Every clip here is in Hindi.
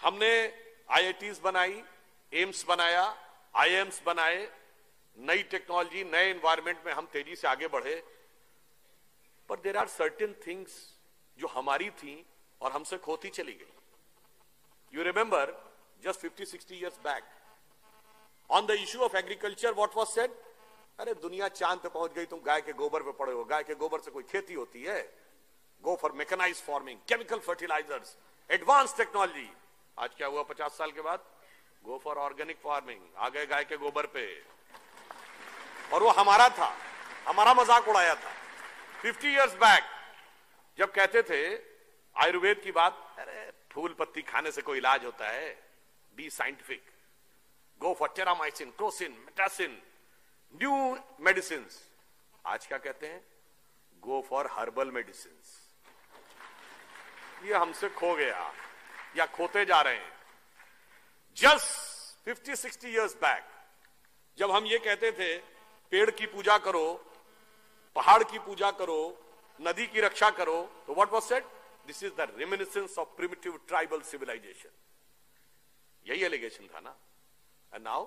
हमने आईआईटीज बनाई, एम्स बनाया, आईएम्स बनाए, नई टेक्नोलॉजी, नए एनवायरमेंट में हम तेजी से आगे बढ़े। पर देयर आर सर्टेन थिंग्स जो हमारी थी और हमसे खोती चली गई। You remember just 50-60 years back on the issue of agriculture, what was said? अरे दुनिया चांद पे पहुंच गई, तुम गाय के गोबर पे पड़े हो, गाय के गोबर से कोई खेती होती है? Go for mechanised farming, chemical fertilisers, advance technology. आज क्या हुआ 50 साल के बाद? गो फॉर ऑर्गेनिक फार्मिंग, आ गए गाय के गोबर पे। और वो हमारा था, हमारा मजाक उड़ाया था 50 years बैक, जब कहते थे आयुर्वेद की बात, अरे फूल पत्ती खाने से कोई इलाज होता है? B scientific, go for Terramycin, Crocin, Metacin, new medicine. आज क्या कहते हैं? Go for herbal medicine. ये हमसे खो गया या खोते जा रहे हैं। जस्ट 50-60 years बैक जब हम ये कहते थे पेड़ की पूजा करो, पहाड़ की पूजा करो, नदी की रक्षा करो, तो what was said? This is the reminiscence of primitive tribal civilisation. यही एलिगेशन था ना। And now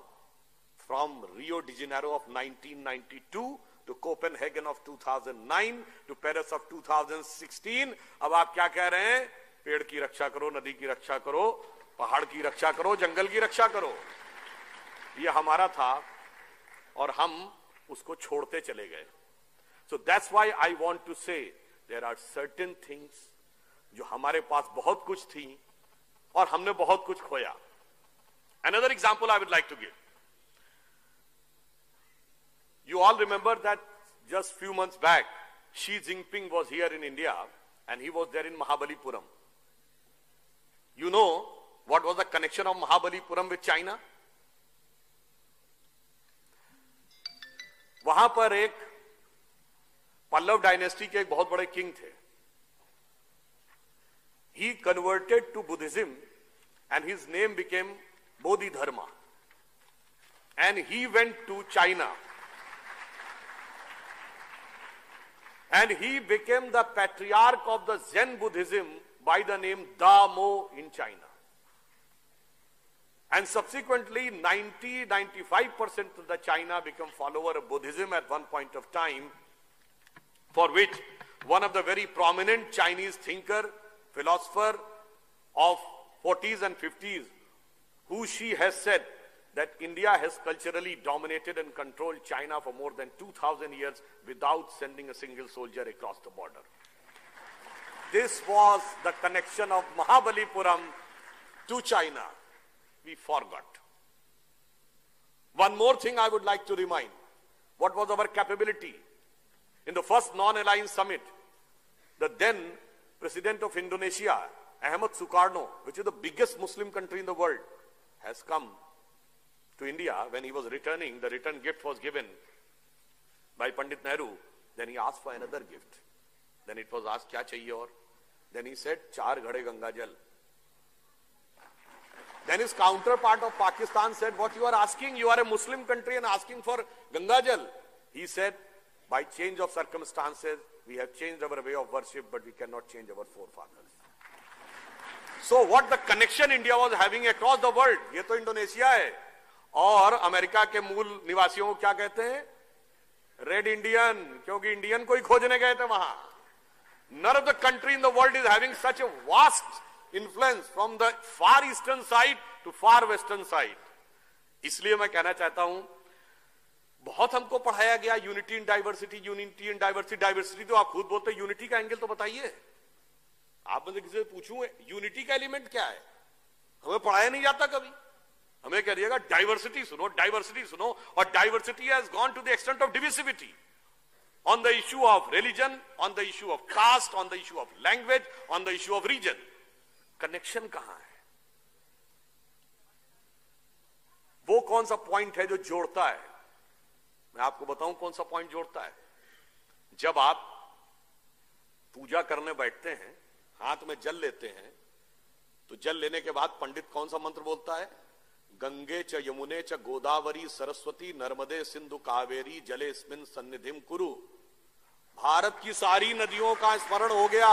from Rio de Janeiro of 1992 to Copenhagen of 2009 to Paris of 2016, अब आप क्या कह रहे हैं? पेड़ की रक्षा करो, नदी की रक्षा करो, पहाड़ की रक्षा करो, जंगल की रक्षा करो। ये हमारा था और हम उसको छोड़ते चले गए। So that's why I want to say there are certain things जो हमारे पास बहुत कुछ थी और हमने बहुत कुछ खोया। Another example I would like to give. You all remember that just few months back, Xi Jinping was here in India and he was there in Mahabalipuram. You know what was the connection of Mahabalipuram with China? वहां पर एक पल्लव डायनेस्टी के एक बहुत बड़े किंग थे। He converted to Buddhism and his name became Bodhidharma, and he went to China and he became the patriarch of the Zen Buddhism by the name Da Mo in China. And subsequently 90-95% of the China became follower of Buddhism at one point of time, for which one of the very prominent Chinese thinker, philosopher of 40s and 50s, who she has said that India has culturally dominated and controlled China for more than 2,000 years without sending a single soldier across the border. This was the connection of Mahabalipuram to China. We forgot. One more thing I would like to remind. What was our capability? In the first non-aligned summit, the then President of Indonesia, Ahmad Sukarno, which is the biggest Muslim country in the world, has come to India. When he was returning, the return gift was given by Pandit Nehru. Then he asked for another gift. Then it was asked, kya chahiye aur? Then he said, 4 ghade Ganga Jal. Then his counterpart of Pakistan said, what you are asking? You are a Muslim country and asking for Ganga Jal. He said, by change of circumstances, we have changed our way of worship, but we cannot change our forefathers. So what the connection India was having across the world, ये तो इंडोनेशिया है, और अमेरिका के मूल निवासियों को क्या कहते हैं? रेड इंडियन, क्योंकि इंडियन को ही खोजने गए थे वहां। None of the country in the world is having such a vast influence from the far eastern side to far western side. इसलिए मैं कहना चाहता हूं, बहुत हमको पढ़ाया गया unity in diversity, unity in diversity. Diversity तो आप खुद बोलते हैं, यूनिटी का एंगल तो बताइए। आप मुझे किसी से पूछूं यूनिटी का एलिमेंट क्या है, हमें पढ़ाया नहीं जाता कभी। हमें कह दिएगा डाइवर्सिटी सुनो, डाइवर्सिटी सुनो, और diversity has gone to the extent of divisivity on the issue of religion, on the issue of caste, on the issue of language, on the issue of region. Connection कहां है? वो कौन सा पॉइंट है जो जोड़ता है? मैं आपको बताऊं कौन सा पॉइंट जोड़ता है। जब आप पूजा करने बैठते हैं, हाथ में जल लेते हैं, तो जल लेने के बाद पंडित कौन सा मंत्र बोलता है? गंगे च यमुने च गोदावरी सरस्वती नर्मदे सिंधु कावेरी जलेस्मिन् सन्निधिं कुरु। भारत की सारी नदियों का स्मरण हो गया।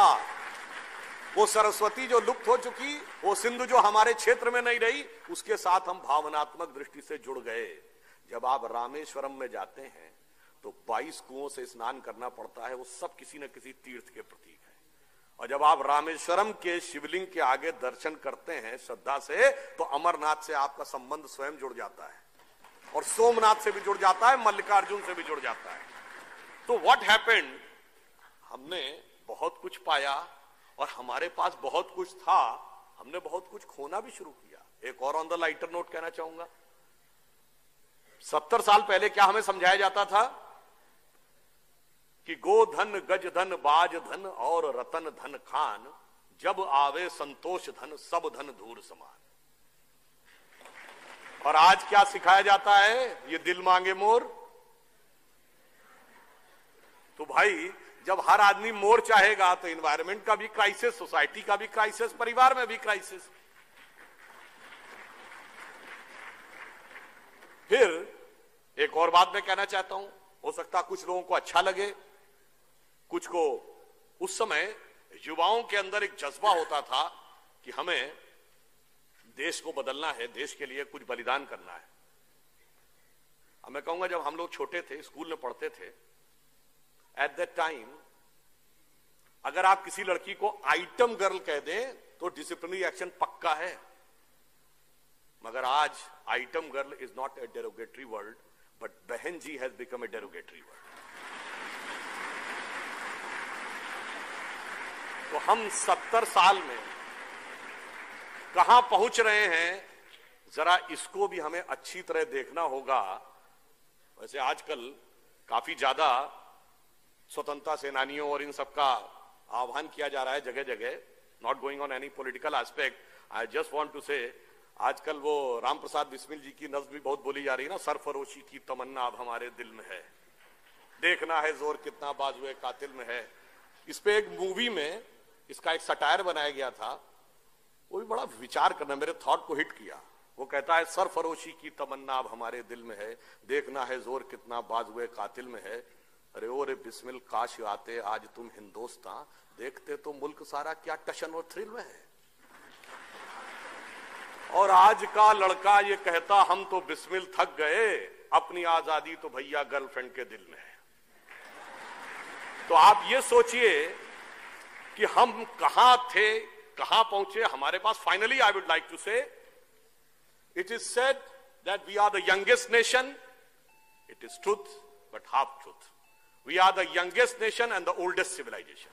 वो सरस्वती जो लुप्त हो चुकी, वो सिंधु जो हमारे क्षेत्र में नहीं रही, उसके साथ हम भावनात्मक दृष्टि से जुड़ गए। जब आप रामेश्वरम में जाते हैं तो 22 कुओं से स्नान करना पड़ता है, वो सब किसी न किसी तीर्थ के प्रतीक है। और जब आप रामेश्वरम के शिवलिंग के आगे दर्शन करते हैं श्रद्धा से, तो अमरनाथ से आपका संबंध स्वयं जुड़ जाता है, और सोमनाथ से भी जुड़ जाता है, मल्लिकार्जुन से भी जुड़ जाता है। तो व्हाट हैपेंड, हमने बहुत कुछ पाया और हमारे पास बहुत कुछ था, हमने बहुत कुछ खोना भी शुरू किया। एक और ऑन द लाइटर नोट कहना चाहूंगा, 70 साल पहले क्या हमें समझाया जाता था कि गोधन गजधन बाजधन और रतन धन खान, जब आवे संतोष धन सब धन धूर समान। और आज क्या सिखाया जाता है, ये दिल मांगे मोर। तो भाई जब हर आदमी मोर चाहेगा तो एनवायरनमेंट का भी क्राइसिस, सोसाइटी का भी क्राइसिस, परिवार में भी क्राइसिस। फिर एक और बात मैं कहना चाहता हूं, हो सकता कुछ लोगों को अच्छा लगे, कुछ को। उस समय युवाओं के अंदर एक जज्बा होता था कि हमें देश को बदलना है, देश के लिए कुछ बलिदान करना है। अब मैं कहूंगा, जब हम लोग छोटे थे, स्कूल में पढ़ते थे, एट दैट टाइम अगर आप किसी लड़की को आइटम गर्ल कह दें तो डिसिप्लिनरी एक्शन पक्का है। मगर आज item girl is not a derogatory word, but बहन जी has become a derogatory word. तो हम 70 साल में कहां पहुंच रहे हैं, जरा इसको भी हमें अच्छी तरह देखना होगा। वैसे आजकल काफी ज्यादा स्वतंत्रता सेनानियों और इन सबका आह्वान किया जा रहा है जगह जगह, not going on any political aspect. I just want to say, आजकल वो राम प्रसाद बिस्मिल जी की नज्म भी बहुत बोली जा रही है ना, सरफरोशी की तमन्ना अब हमारे दिल में है, देखना है जोर कितना बाजुए कातिल में है। इस पे एक मूवी में इसका एक सटायर बनाया गया था, वो भी बड़ा विचार करना, मेरे थॉट को हिट किया। वो कहता है, सरफरोशी की तमन्ना अब हमारे दिल में है, देखना है जोर कितना बाजुए कातिल में है। अरे ओ रे बिस्मिल, काश आते आज तुम हिंदुस्तान, देखते तो मुल्क सारा क्या टशन और थ्रिल में है। और आज का लड़का ये कहता, हम तो बिस्मिल थक गए, अपनी आजादी तो भैया गर्लफ्रेंड के दिल में है। तो आप ये सोचिए कि हम कहां थे, कहां पहुंचे। हमारे पास finally, I would like to say, it is said that we are the youngest nation. It is truth but half truth. We are the youngest nation and the oldest civilization.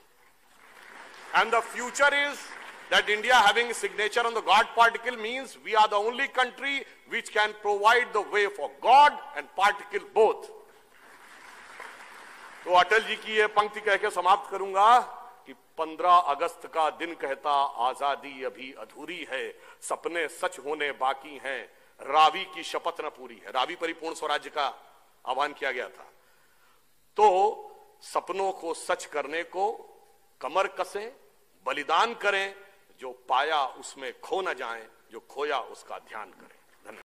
And the future is that India having signature on the God particle means we are the only country which can provide the way for God and particle both. तो अटल जी की ये पंक्ति कह के समाप्त करूंगा कि 15 अगस्त का दिन कहता, आजादी अभी अधूरी है, सपने सच होने बाकी हैं, रावी की शपथ न पूरी है। रावी परिपूर्ण स्वराज्य का आह्वान किया गया था। तो सपनों को सच करने को कमर कसें, बलिदान करें, जो पाया उसमें खो न जाएं, जो खोया उसका ध्यान करें।